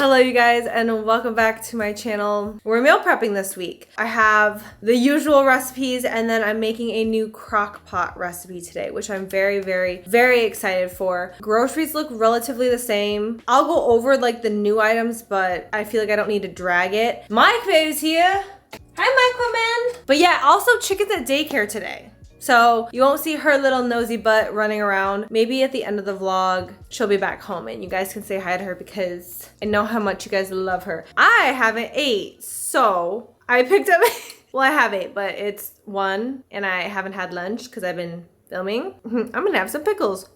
Hello you guys and welcome back to my channel. We're meal prepping this week. I have the usual recipes and then I'm making a new crock pot recipe today, which I'm very excited for. Groceries look relatively the same. I'll go over like the new items, but I feel like I don't need to drag it. Mike baby's here. Hi Michael man. But yeah, also chicken's at daycare today. So you won't see her little nosy butt running around. Maybe at the end of the vlog, she'll be back home and you guys can say hi to her because I know how much you guys love her. I haven't ate, so I picked up, well I have ate, but it's 1 and I haven't had lunch because I've been filming. I'm gonna have some pickles.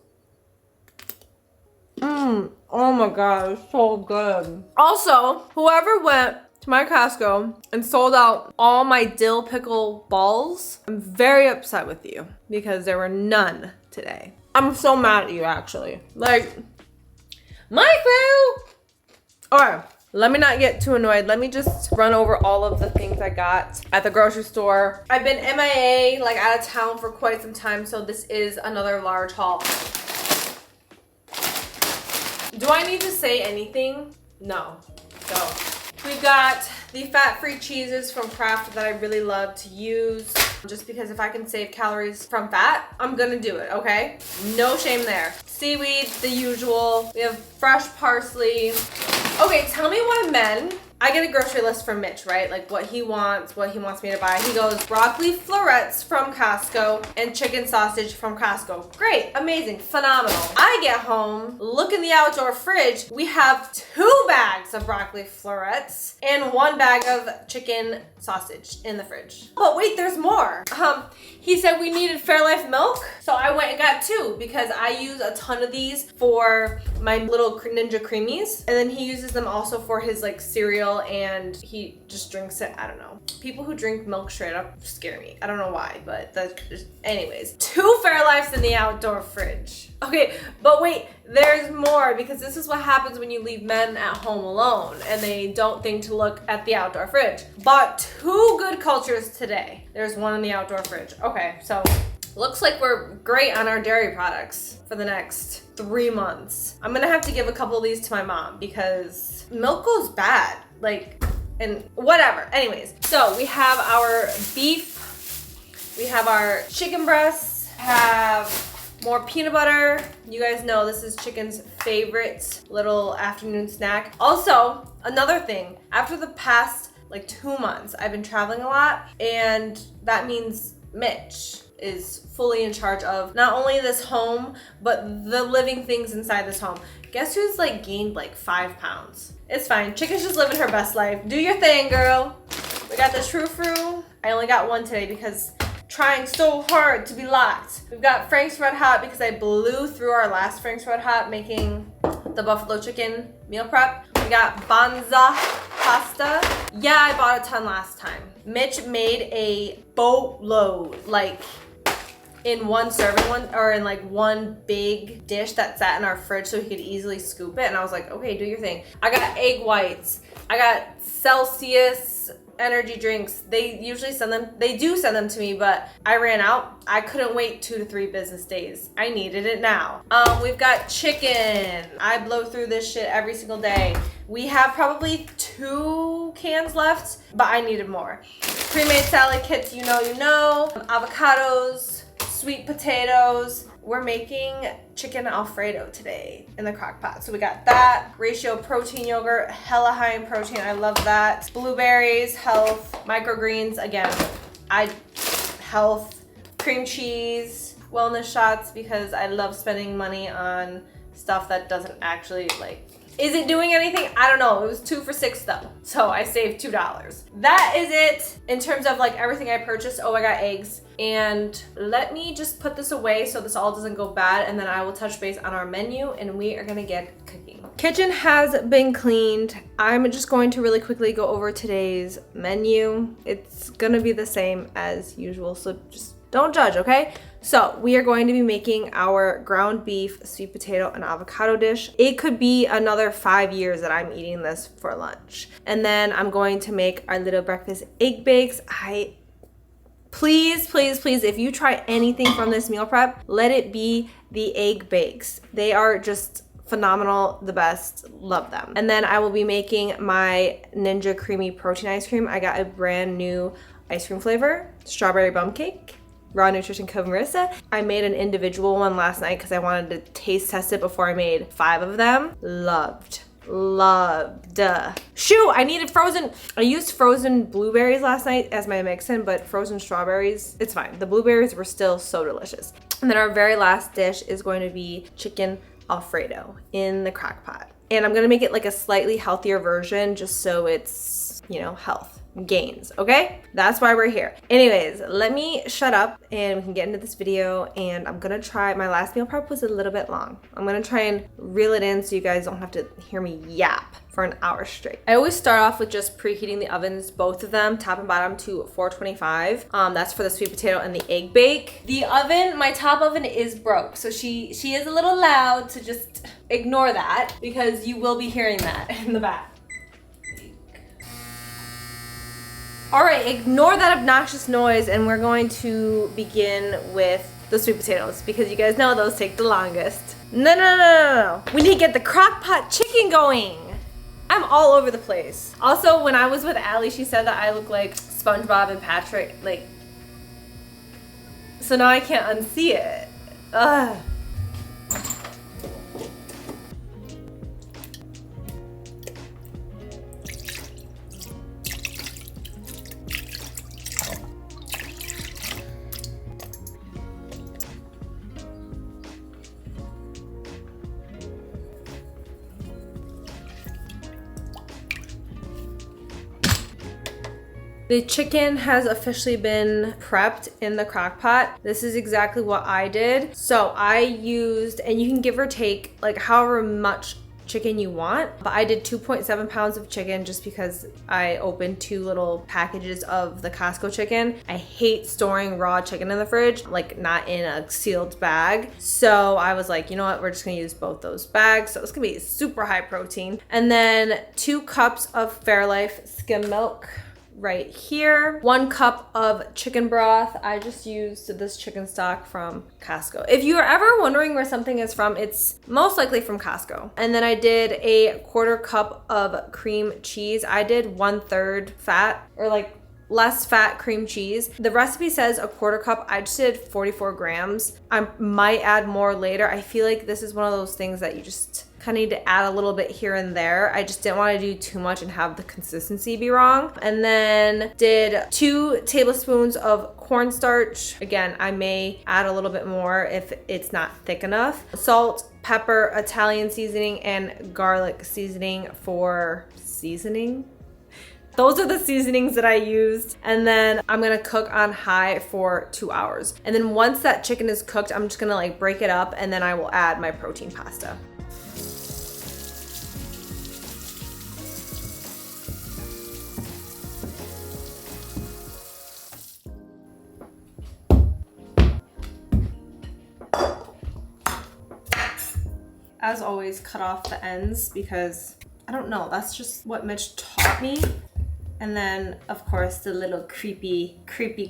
Oh my god, it's so good. Also, whoever went to my Costco and sold out all my dill pickle balls, I'm very upset with you because there were none today. I'm so mad at you actually. Like, Michael! Alright, let me not get too annoyed. Let me just run over all of the things I got at the grocery store. I've been MIA, like out of town for quite some time, so this is another large haul. Do I need to say anything? No. Go. We've got the fat-free cheeses from Kraft that I really love to use. Just because if I can save calories from fat, I'm gonna do it, okay? No shame there. Seaweed, the usual. We have fresh parsley. Okay, tell me what men. I get a grocery list from Mitch, right? Like what he wants me to buy. He goes, broccoli florets from Costco and chicken sausage from Costco. Great, amazing, phenomenal. I get home, look in the outdoor fridge. We have 2 bags of broccoli florets and 1 bag of chicken sausage in the fridge. But wait, there's more. He said we needed Fairlife milk. So I went and got 2 because I use a ton of these for my little Ninja Creamies. And then he uses them also for his like cereal and he just drinks it. I don't know. People who drink milk straight up scare me. I don't know why, but that's just, anyways. 2 Fairlifes in the outdoor fridge. Okay, but wait, there's more because this is what happens when you leave men at home alone and they don't think to look at the outdoor fridge. Bought 2 Good Cultures today. There's 1 in the outdoor fridge. Okay, so looks like we're great on our dairy products for the next 3 months. I'm gonna have to give a couple of these to my mom because milk goes bad. Like, and whatever. Anyways, so we have our beef, we have our chicken breasts, have more peanut butter. You guys know this is chicken's favorite little afternoon snack. Also, another thing, after the past like 2 months, I've been traveling a lot and that means Mitch is fully in charge of not only this home, but the living things inside this home. Guess who's like gained like 5 pounds? It's fine. Chicken's just living her best life. Do your thing, girl. We got the True Fruit. I only got 1 today because trying so hard to be locked. We've got Frank's Red Hot because I blew through our last Frank's Red Hot making the buffalo chicken meal prep. We got Banza pasta. Yeah, I bought a ton last time. Mitch made a boatload, like in 1 serving, in like 1 big dish that sat in our fridge so he could easily scoop it. And I was like, okay, do your thing. I got egg whites. I got Celsius energy drinks. They usually send them, they do send them to me, but I ran out. I couldn't wait 2 to 3 business days. I needed it now. We've got chicken. I blow through this shit every single day. We have probably 2 cans left, but I needed more. Pre-made salad kits, you know. Avocados, sweet potatoes. We're making chicken Alfredo today in the crock pot. So we got that. Ratio protein yogurt, hella high in protein. I love that. Blueberries, health, microgreens. Again, health, cream cheese, wellness shots because I love spending money on stuff that doesn't actually like, is it doing anything? I don't know. It was 2 for $6 though. So I saved $2. That is it in terms of like everything I purchased. Oh, I got eggs. And let me just put this away so this all doesn't go bad and then I will touch base on our menu and we are gonna get cooking. Kitchen has been cleaned. I'm just going to really quickly go over today's menu. It's gonna be the same as usual, so just don't judge, okay? So we are going to be making our ground beef, sweet potato, and avocado dish. It could be another 5 years that I'm eating this for lunch. And then I'm going to make our little breakfast egg bakes. Please, if you try anything from this meal prep, let it be the egg bakes. They are just phenomenal, the best, love them. And then I will be making my Ninja Creamy Protein Ice Cream. I got a brand new ice cream flavor, strawberry bum cake, raw nutrition Marissa. I made an individual one last night because I wanted to taste test it before I made 5 of them. Loved. Shoot, I needed frozen. I used frozen blueberries last night as my mix-in, but frozen strawberries, it's fine. The blueberries were still so delicious. And then our very last dish is going to be chicken Alfredo in the crock pot. And I'm gonna make it like a slightly healthier version just so it's, you know, health gains, okay? That's why we're here. Anyways, let me shut up and we can get into this video, and I'm gonna try, my last meal prep was a little bit long. I'm gonna try and reel it in so you guys don't have to hear me yap for an hour straight. I always start off with just preheating the ovens, both of them, top and bottom, to 425. That's for the sweet potato and the egg bake. The oven, my top oven is broke, so she is a little loud, so just ignore that because you will be hearing that in the back. All right, ignore that obnoxious noise, and we're going to begin with the sweet potatoes because you guys know those take the longest. No. We need to get the crock pot chicken going. I'm all over the place. Also, when I was with Allie, she said that I look like SpongeBob and Patrick, like, so now I can't unsee it. Ugh. The chicken has officially been prepped in the crock pot. This is exactly what I did. So I used, and you can give or take like however much chicken you want, but I did 2.7 pounds of chicken just because I opened 2 little packages of the Costco chicken. I hate storing raw chicken in the fridge, like not in a sealed bag. So I was like, you know what, we're just gonna use both those bags. So it's gonna be super high protein. And then 2 cups of Fairlife skim milk right here. 1 cup of chicken broth. I just used this chicken stock from Costco. If you are ever wondering where something is from, it's most likely from Costco. And then I did a 1/4 cup of cream cheese. I did 1/3 fat, or like less fat cream cheese. The recipe says 1/4 cup. I just did 44 grams. I might add more later. I feel like this is one of those things that you just kind of need to add a little bit here and there. I just didn't want to do too much and have the consistency be wrong. And then did 2 tablespoons of cornstarch. Again, I may add a little bit more if it's not thick enough. Salt, pepper, Italian seasoning, and garlic seasoning for seasoning. Those are the seasonings that I used. And then I'm gonna cook on high for 2 hours. And then once that chicken is cooked, I'm just gonna like break it up, and then I will add my protein pasta. As always, cut off the ends because I don't know, that's just what Mitch taught me. And then of course the little creepy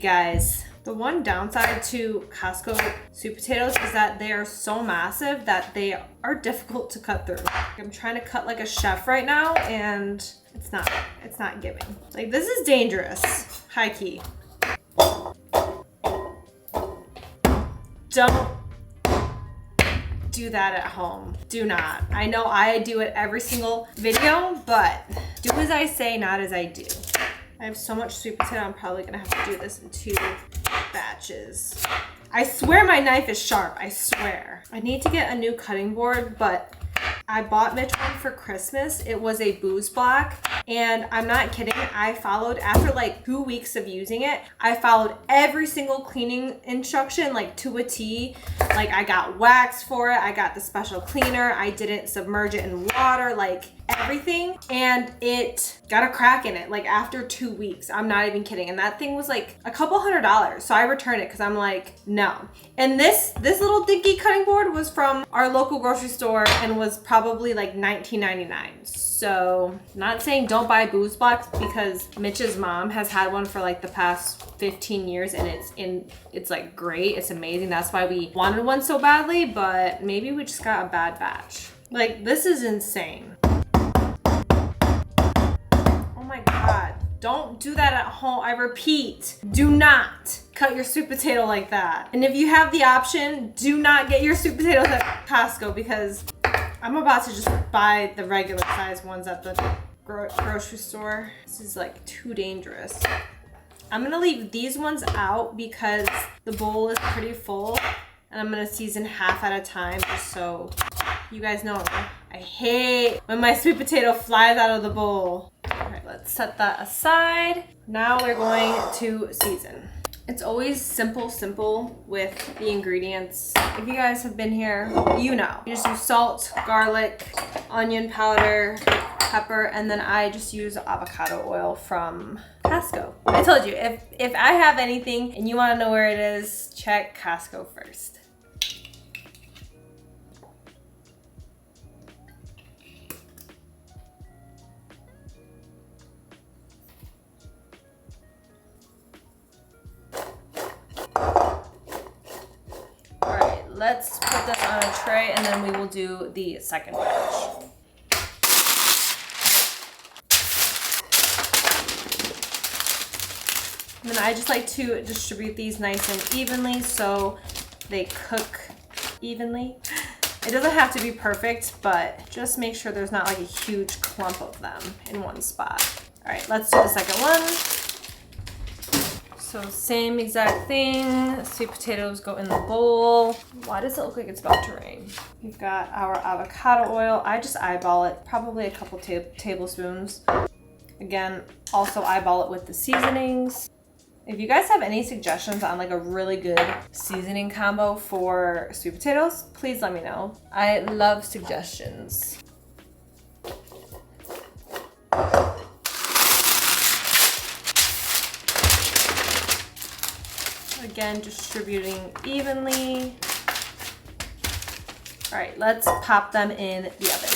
guys. The one downside to Costco sweet potatoes is that they are so massive that they are difficult to cut through. I'm trying to cut like a chef right now and it's not giving. Like, this is dangerous, high key. Don't do that at home. Do not. I know I do it every single video, but do as I say, not as I do. I have so much sweet potato, I'm probably gonna have to do this in 2 batches. I swear my knife is sharp, I swear. I need to get a new cutting board, but I bought Mitch one for Christmas. It was a booze block, and I'm not kidding. I followed, after like 2 weeks of using it, I followed every single cleaning instruction like to a T. Like, I got wax for it, I got the special cleaner, I didn't submerge it in water, like everything, and it got a crack in it like after 2 weeks. I'm not even kidding. And that thing was like a couple $100. So I returned it because I'm like, no. And this little dinky cutting board was from our local grocery store and was probably like $19.99. So, not saying don't buy booze blocks, because Mitch's mom has had one for like the past 15 years and it's like great, it's amazing. That's why we wanted one so badly, but maybe we just got a bad batch. Like, this is insane. Oh my God. Don't do that at home. I repeat, do not cut your sweet potato like that. And if you have the option, do not get your sweet potatoes at Costco, because I'm about to just buy the regular size ones at the grocery store. This is like too dangerous. I'm gonna leave these ones out because the bowl is pretty full, and I'm gonna season half at a time just so you guys know. I hate when my sweet potato flies out of the bowl. All right, let's set that aside. Now we're going to season. It's always simple with the ingredients. If you guys have been here, you know. You just use salt, garlic, onion powder, pepper, and then I just use avocado oil from Costco. I told you, if I have anything and you wanna know where it is, check Costco first. Let's put this on a tray and then we will do the second batch. And then I just like to distribute these nice and evenly so they cook evenly. It doesn't have to be perfect, but just make sure there's not like a huge clump of them in one spot. All right, let's do the second one. So same exact thing, sweet potatoes go in the bowl. Why does it look like it's about to rain? We've got our avocado oil. I just eyeball it, probably a couple tablespoons. Again, also eyeball it with the seasonings. If you guys have any suggestions on like a really good seasoning combo for sweet potatoes, please let me know. I love suggestions. Again, distributing evenly. All right, let's pop them in the oven.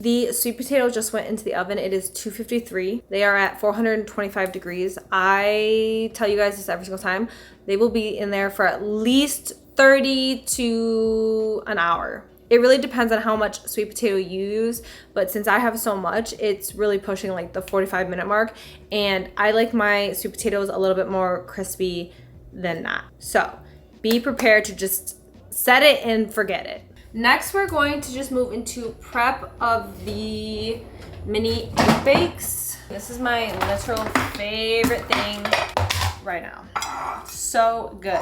The sweet potato just went into the oven. It is 253. They are at 425 degrees. I tell you guys this every single time. They will be in there for at least 30 to an hour. It really depends on how much sweet potato you use, but since I have so much, it's really pushing like the 45-minute mark, and I like my sweet potatoes a little bit more crispy than that. So be prepared to just set it and forget it. Next, we're going to just move into prep of the mini egg bakes. This is my literal favorite thing right now. So good.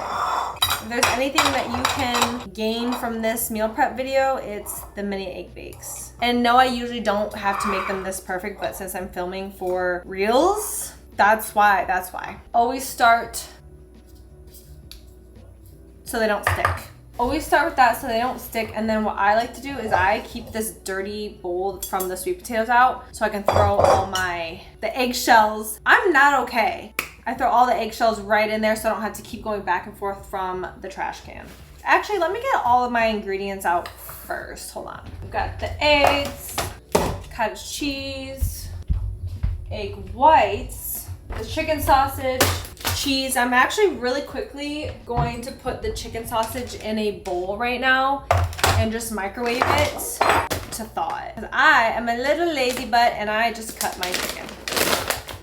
If there's anything that you can gain from this meal prep video, it's the mini egg bakes. And no, I usually don't have to make them this perfect, but since I'm filming for reels, that's why. Always start so they don't stick. Always start with that so they don't stick, and then what I like to do is I keep this dirty bowl from the sweet potatoes out so I can throw all the eggshells. I'm not okay. I throw all the eggshells right in there so I don't have to keep going back and forth from the trash can. Actually, let me get all of my ingredients out first. Hold on. We've got the eggs, cottage cheese, egg whites, the chicken sausage, cheese. I'm actually really quickly going to put the chicken sausage in a bowl right now and just microwave it to thaw it. 'Cause I am a little lazy butt and I just cut my chicken.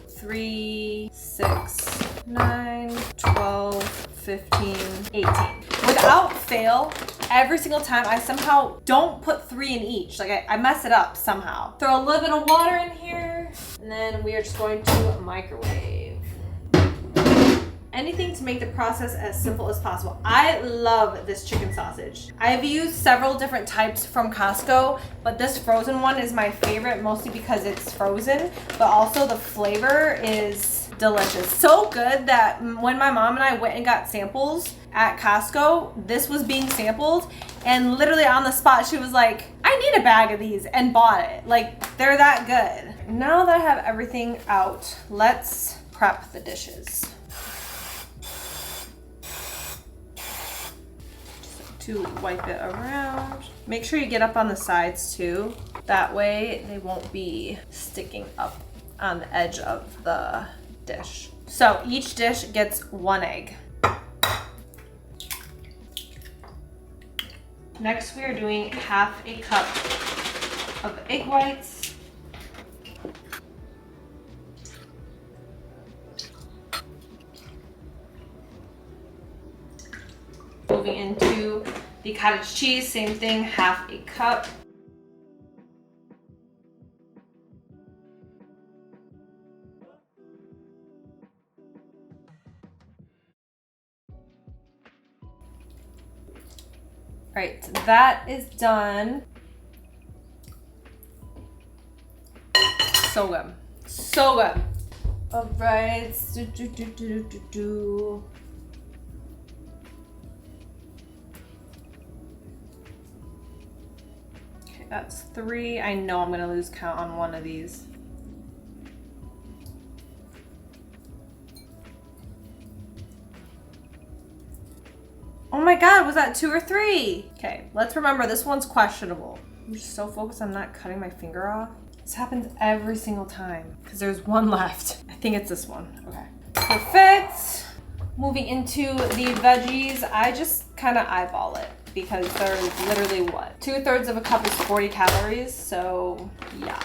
3, 6, 9, 12, 15, 18. Without fail, every single time I somehow don't put 3 in each. Like I mess it up somehow. Throw a little bit of water in here, and then we are just going to microwave. Anything to make the process as simple as possible. I love this chicken sausage. I've used several different types from Costco, but this frozen one is my favorite, mostly because it's frozen, but also the flavor is delicious. So good that when my mom and I went and got samples at Costco, this was being sampled, and literally on the spot, she was like, I need a bag of these, and bought it. Like, they're that good. Now that I have everything out, let's prep the dishes. To wipe it around. Make sure you get up on the sides too. That way they won't be sticking up on the edge of the dish. So each dish gets 1 egg. Next, we are doing 1/2 cup of egg whites. Moving into the cottage cheese, same thing, 1/2 cup. All right, that is done. So good. So good. All right. Okay, that's 3. I know I'm gonna lose count on one of these. Oh my God, was that 2 or 3? Okay, let's remember this one's questionable. I'm just so focused on not cutting my finger off. This happens every single time because there's one left. I think it's this one. Okay, perfect. Moving into the veggies, I just kind of eyeball it because there's literally what? 2/3 of a cup is 40 calories, so yeah.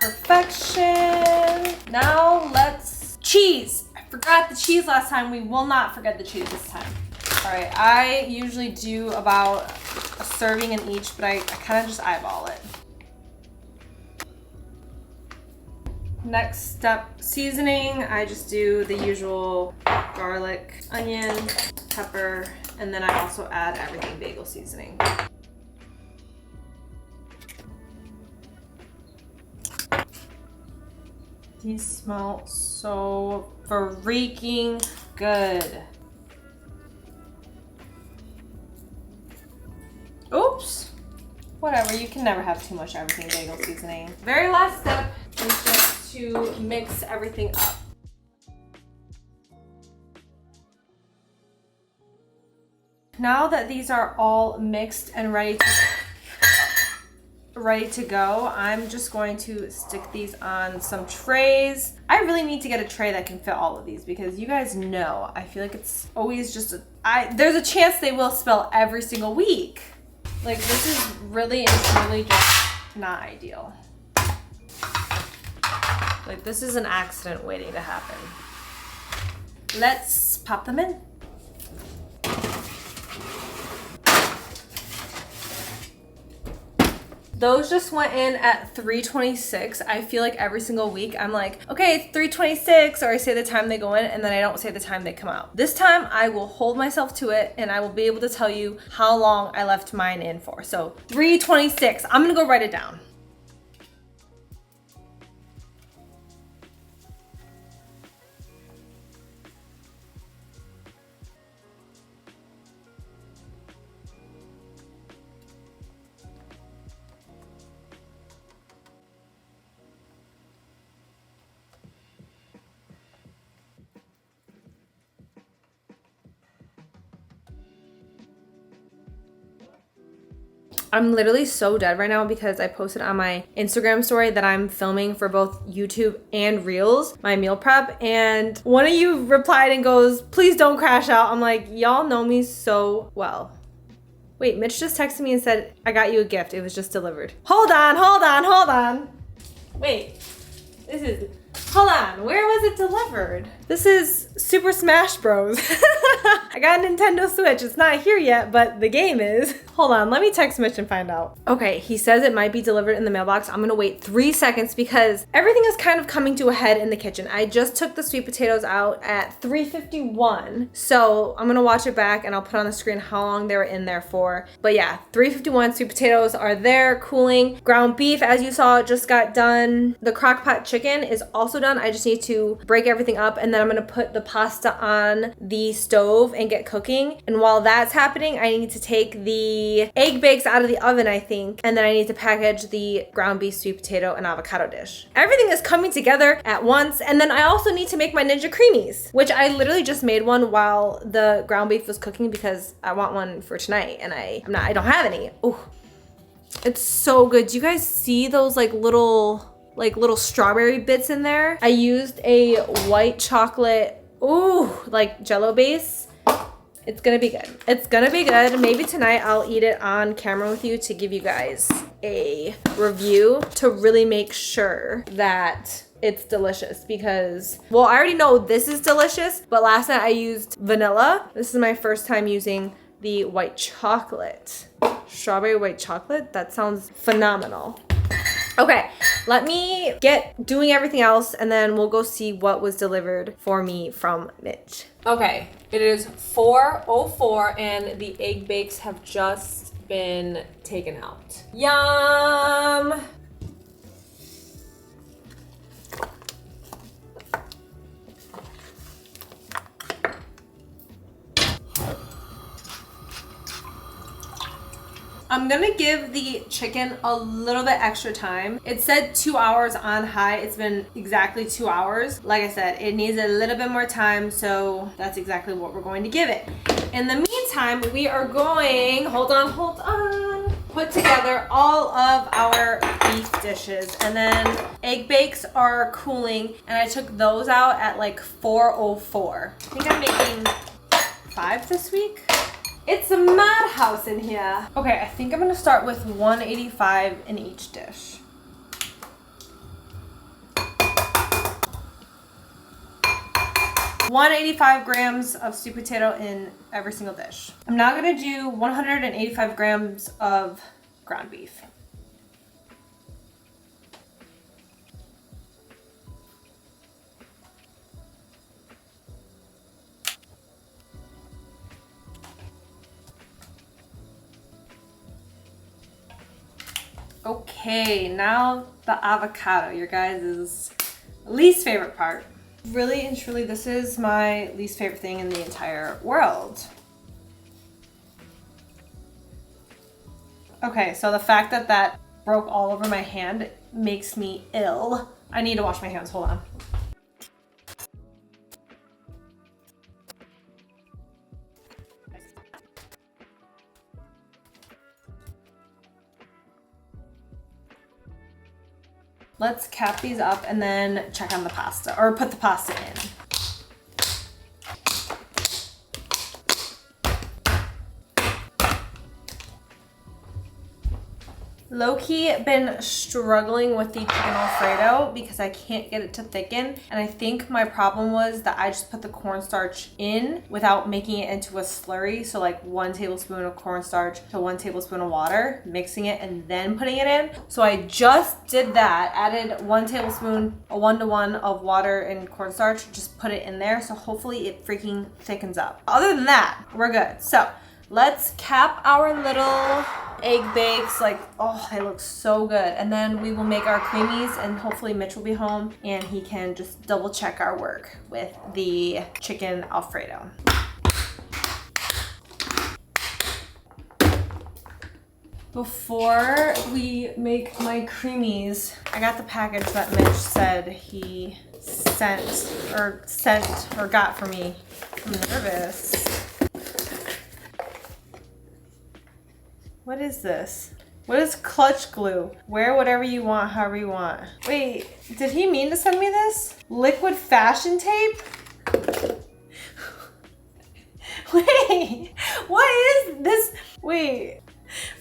Perfection. Now let's cheese. I forgot the cheese last time. We will not forget the cheese this time. All right, I usually do about a serving in each, but I kind of just eyeball it. Next step, seasoning. I just do the usual garlic, onion, pepper, and then I also add everything bagel seasoning. These smell so freaking good. Oops. Whatever, you can never have too much everything bagel seasoning. Very last step is just to mix everything up. Now that these are all mixed and ready to go, I'm just going to stick these on some trays. I really need to get a tray that can fit all of these because you guys know, I feel like it's always just, there's a chance they will spill every single week. Like this is really and truly just not ideal. Like this is an accident waiting to happen. Let's pop them in. Those just went in at 3:26. I feel like every single week I'm like, okay, it's 3:26, or I say the time they go in and then I don't say the time they come out. This time I will hold myself to it and I will be able to tell you how long I left mine in for. So 3:26, I'm gonna go write it down. I'm literally so dead right now because I posted on my Instagram story that I'm filming for both YouTube and Reels, my meal prep, and one of you replied and goes, please don't crash out. I'm like, y'all know me so well. Wait, Mitch just texted me and said, I got you a gift. It was just delivered. Hold on. Wait, hold on, where was it delivered? This is Super Smash Bros. I got a Nintendo Switch. It's not here yet, but the game is. Hold on, let me text Mitch and find out. Okay, he says it might be delivered in the mailbox. I'm gonna wait 3 seconds because everything is kind of coming to a head in the kitchen. I just took the sweet potatoes out at 3:51. So I'm gonna watch it back and I'll put on the screen how long they were in there for. But yeah, 3:51, sweet potatoes are there cooling. Ground beef, as you saw, just got done. The crock pot chicken is also done. I just need to break everything up and then I'm gonna put the pasta on the stove and get cooking. And while that's happening, I need to take the egg bakes out of the oven, I think, and then I need to package the ground beef, sweet potato, and avocado dish. Everything is coming together at once, and then I also need to make my Ninja Creamies, which I literally just made one while the ground beef was cooking because I want one for tonight, and I don't have any. Oh, it's so good. Do you guys see those like little like little strawberry bits in there. I used a white chocolate, ooh, like Jello base. It's gonna be good. It's gonna be good. Maybe tonight I'll eat it on camera with you to give you guys a review to really make sure that it's delicious because, well, I already know this is delicious, but last night I used vanilla. This is my first time using the white chocolate. Strawberry white chocolate, that sounds phenomenal. Okay, let me get doing everything else and then we'll go see what was delivered for me from Mitch. Okay, it is 4:04 and the egg bakes have just been taken out. Yum! I'm gonna give the chicken a little bit extra time. It said 2 hours on high. It's been exactly 2 hours. Like I said, it needs a little bit more time, so that's exactly what we're going to give it. In the meantime, we are going, hold on, put together all of our beef dishes. And then egg bakes are cooling, and I took those out at like 4:04. I think I'm making 5 this week. It's a madhouse in here. Okay, I think I'm gonna start with 185 in each dish. $185 grams of sweet potato in every single dish. I'm now gonna do 185 grams of ground beef. Okay, now the avocado, your guys' least favorite part. Really and truly, this is my least favorite thing in the entire world. Okay, so the fact that that broke all over my hand makes me ill. I need to wash my hands, hold on. Let's cap these up and then check on the pasta, or put the pasta in. Low-key been struggling with the chicken Alfredo because I can't get it to thicken. And I think my problem was that I just put the cornstarch in without making it into a slurry. So like 1 tablespoon of cornstarch to 1 tablespoon of water, mixing it and then putting it in. So I just did that, added 1 tablespoon, a 1-to-1 of water and cornstarch, just put it in there. So hopefully it freaking thickens up. Other than that, we're good. So let's cap our little egg bakes. Like, oh, they look so good. And then we will make our creamies and hopefully Mitch will be home and he can just double check our work with the chicken Alfredo. Before we make my creamies, I got the package that Mitch said he sent or got for me. I'm nervous. What is this? What is clutch glue? Wear whatever you want, however you want. Wait, did he mean to send me this? Liquid fashion tape? Wait, what is this? Wait,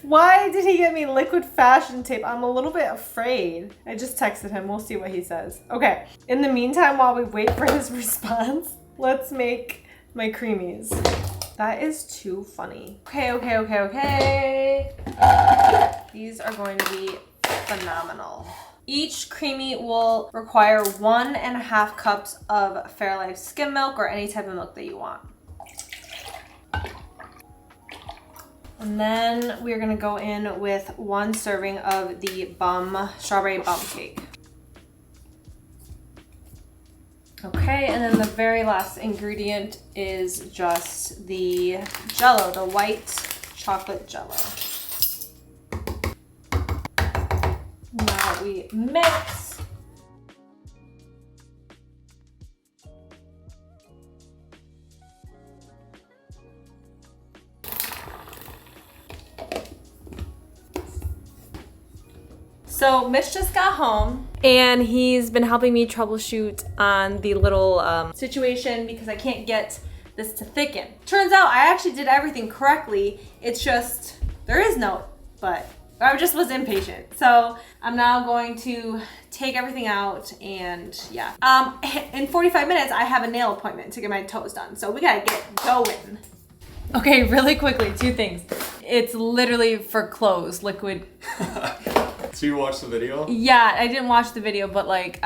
why did he get me liquid fashion tape? I'm a little bit afraid. I just texted him. We'll see what he says. Okay, in the meantime, while we wait for his response, let's make my creamies. That is too funny. Okay. These are going to be phenomenal. Each creamy will require 1.5 cups of Fairlife skim milk or any type of milk that you want. And then we're gonna go in with 1 serving of the strawberry bum cake. Okay, and then the very last ingredient is just the Jello, the white chocolate Jello. Now we mix. So Mitch just got home and he's been helping me troubleshoot on the little situation because I can't get this to thicken. Turns out I actually did everything correctly. It's just, there is no but. I just was impatient. So I'm now going to take everything out and yeah. In 45 minutes, I have a nail appointment to get my toes done. So we gotta get going. Okay, really quickly, 2 things. It's literally for clothes, liquid. So you watched the video? Yeah, I didn't watch the video, but like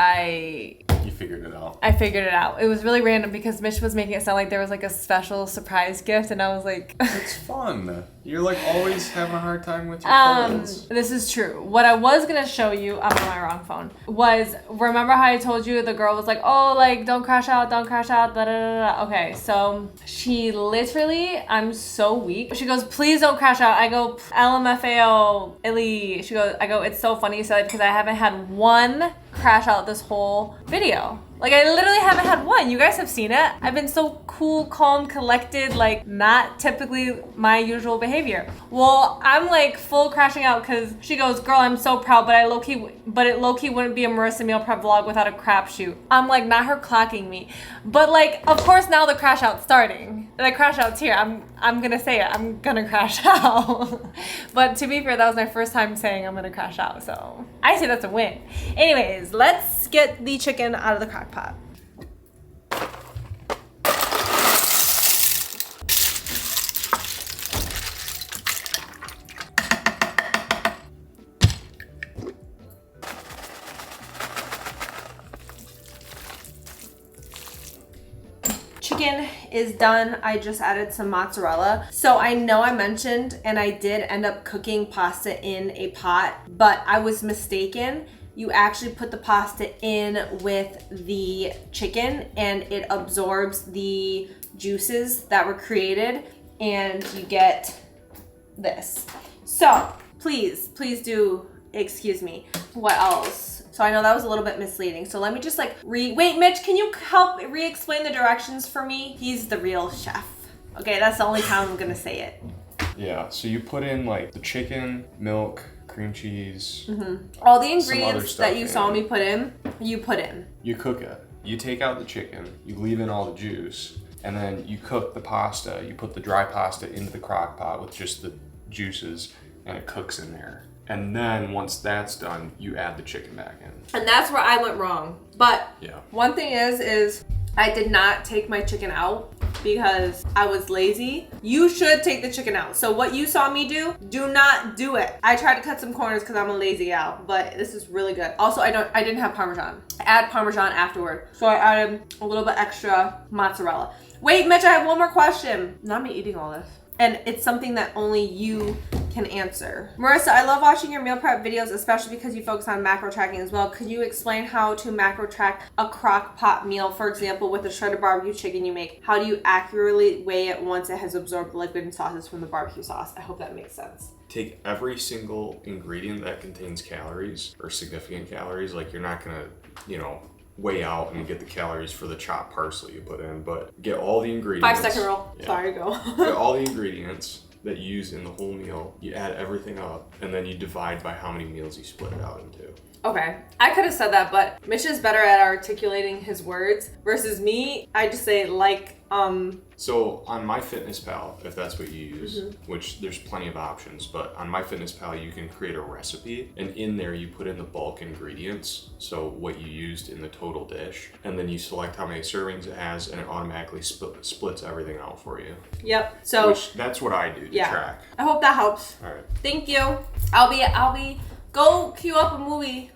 You figured it out. I figured it out. It was really random because Mitch was making it sound like there was like a special surprise gift, and I was like, it's fun. You're like always having a hard time with your clothes. This is true. What I was gonna show you, I'm on my wrong phone, was remember how I told you the girl was like, oh, like don't crash out, da da da da. Okay, so she literally, I'm so weak. She goes, please don't crash out. I go, LMFAO, Illy. I go, it's so funny you said it because I haven't had one crash out this whole video. Like I literally haven't had one. You guys have seen it. I've been so cool, calm, collected, like not typically my usual behavior. Well, I'm like full crashing out because she goes, girl, I'm so proud, but it low-key wouldn't be a Marissa meal prep vlog without a crapshoot. I'm like, not her clocking me. But like, of course now the crash out's starting. The crash out's here. I'm gonna say it. I'm gonna crash out. But to be fair, that was my first time saying I'm gonna crash out. So I say that's a win. Anyways, let's get the chicken out of the crock pot. Chicken is done. I just added some mozzarella. So I know I mentioned, and I did end up cooking pasta in a pot, but I was mistaken. You actually put the pasta in with the chicken and it absorbs the juices that were created and you get this. So please do excuse me. What else? So I know that was a little bit misleading. So let me just like wait, Mitch, can you help re-explain the directions for me? He's the real chef. Okay, that's the only time I'm gonna say it. Yeah, so you put in like the chicken, milk, cream cheese, all the ingredients that you saw me put in, you put in. You cook it. You take out the chicken, you leave in all the juice, and then you cook the pasta. You put the dry pasta into the crock pot with just the juices, and it cooks in there. And then once that's done, you add the chicken back in. And that's where I went wrong. But yeah, one thing is I did not take my chicken out because I was lazy. You should take the chicken out. So what you saw me do not do it. I tried to cut some corners because I'm a lazy gal, but this is really good. Also, I didn't have Parmesan. I add Parmesan afterward. So I added a little bit extra mozzarella. Wait, Mitch, I have one more question. Not me eating all this. And it's something that only you can answer. Marissa, I love watching your meal prep videos, especially because you focus on macro tracking as well. Could you explain how to macro track a crock pot meal? For example, with the shredded barbecue chicken you make, how do you accurately weigh it once it has absorbed the liquid and sauces from the barbecue sauce? I hope that makes sense. Take every single ingredient that contains calories or significant calories. Like you're not gonna, weigh out and get the calories for the chopped parsley you put in, but get all the ingredients. 5-second rule. Yeah. Sorry, go. Get all the ingredients that you use in the whole meal. You add everything up, and then you divide by how many meals you split it out into. Okay, I could have said that, but Mitch is better at articulating his words versus me. I just say So on MyFitnessPal, if that's what you use, which there's plenty of options, but on MyFitnessPal you can create a recipe, and in there you put in the bulk ingredients, so what you used in the total dish, and then you select how many servings it has, and it automatically splits everything out for you. Yep. So that's what I do to track. I hope that helps. All right. Thank you. I'll be. Go cue up a movie,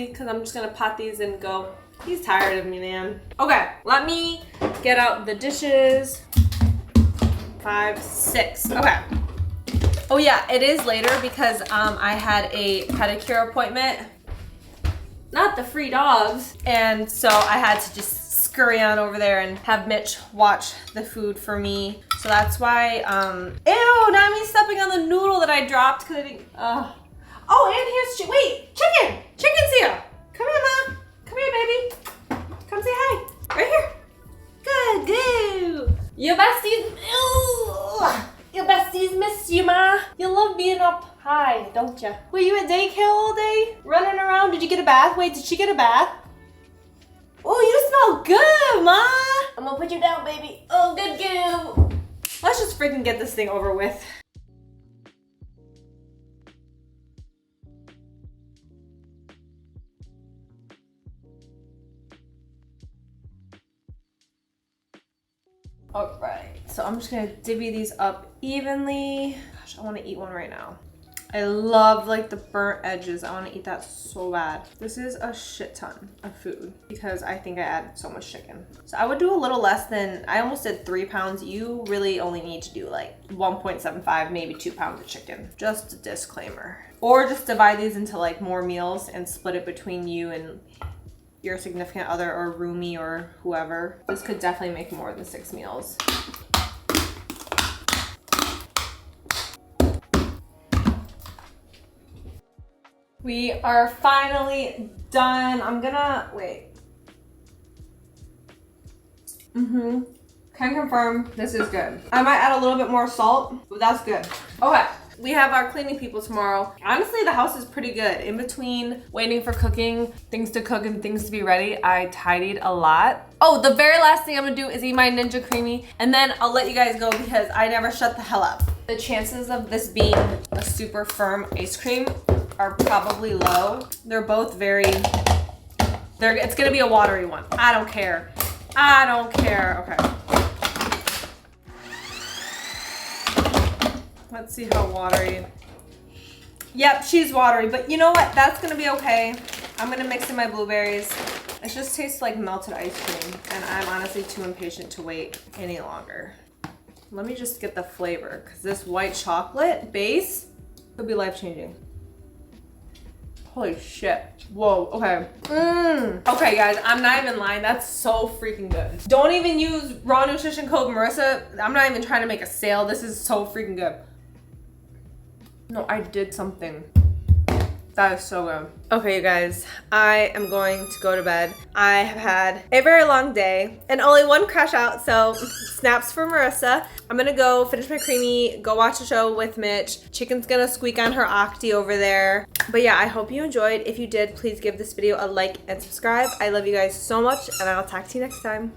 because I'm just gonna pot these and go. He's tired of me, man. Okay, let me get out the dishes. 5, 6, okay. Oh yeah, it is later because I had a pedicure appointment. Not the free dogs. And so I had to just scurry on over there and have Mitch watch the food for me. So that's why, ew, now I'm stepping on the noodle that I dropped because I didn't, Oh, and here's chicken! Chicken's here! Come here, Ma! Come here, baby! Come say hi! Right here! Good! Your besties, ew! Your besties miss you, Ma! You love being up Hi, don't ya? Were you at daycare all day? Running around? Did you get a bath? Wait, did she get a bath? Oh, you smell good, Ma! I'm gonna put you down, baby. Oh, good girl. Let's just freaking get this thing over with. All right, so I'm just gonna divvy these up evenly. Gosh, I wanna eat one right now. I love like the burnt edges. I wanna eat that so bad. This is a shit ton of food because I think I added so much chicken. So I would do a little less than, I almost did 3 pounds. You really only need to do like 1.75, maybe 2 pounds of chicken. Just a disclaimer. Or just divide these into like more meals and split it between you and your significant other or roomie or whoever. This could definitely make more than 6 meals. We are finally done. I'm gonna, wait. Can confirm this is good. I might add a little bit more salt, but that's good. Okay. We have our cleaning people tomorrow. Honestly, the house is pretty good. In between waiting for cooking, things to cook and things to be ready, I tidied a lot. Oh, the very last thing I'm gonna do is eat my Ninja Creamy, and then I'll let you guys go because I never shut the hell up. The chances of this being a super firm ice cream are probably low. They're both it's gonna be a watery one. I don't care. I don't care. Okay. Let's see how watery. Yep, she's watery, but you know what? That's gonna be okay. I'm gonna mix in my blueberries. It just tastes like melted ice cream, and I'm honestly too impatient to wait any longer. Let me just get the flavor, because this white chocolate base could be life-changing. Holy shit. Whoa, okay. Okay, guys, I'm not even lying. That's so freaking good. Don't even use raw nutrition code Marissa. I'm not even trying to make a sale. This is so freaking good. No, I did something. That is so good. Okay, you guys, I am going to go to bed. I have had a very long day and only one crash out, so snaps for Marissa. I'm gonna go finish my creamy, go watch a show with Mitch. Chicken's gonna squeak on her Octi over there. But yeah, I hope you enjoyed. If you did, please give this video a like and subscribe. I love you guys so much, and I'll talk to you next time.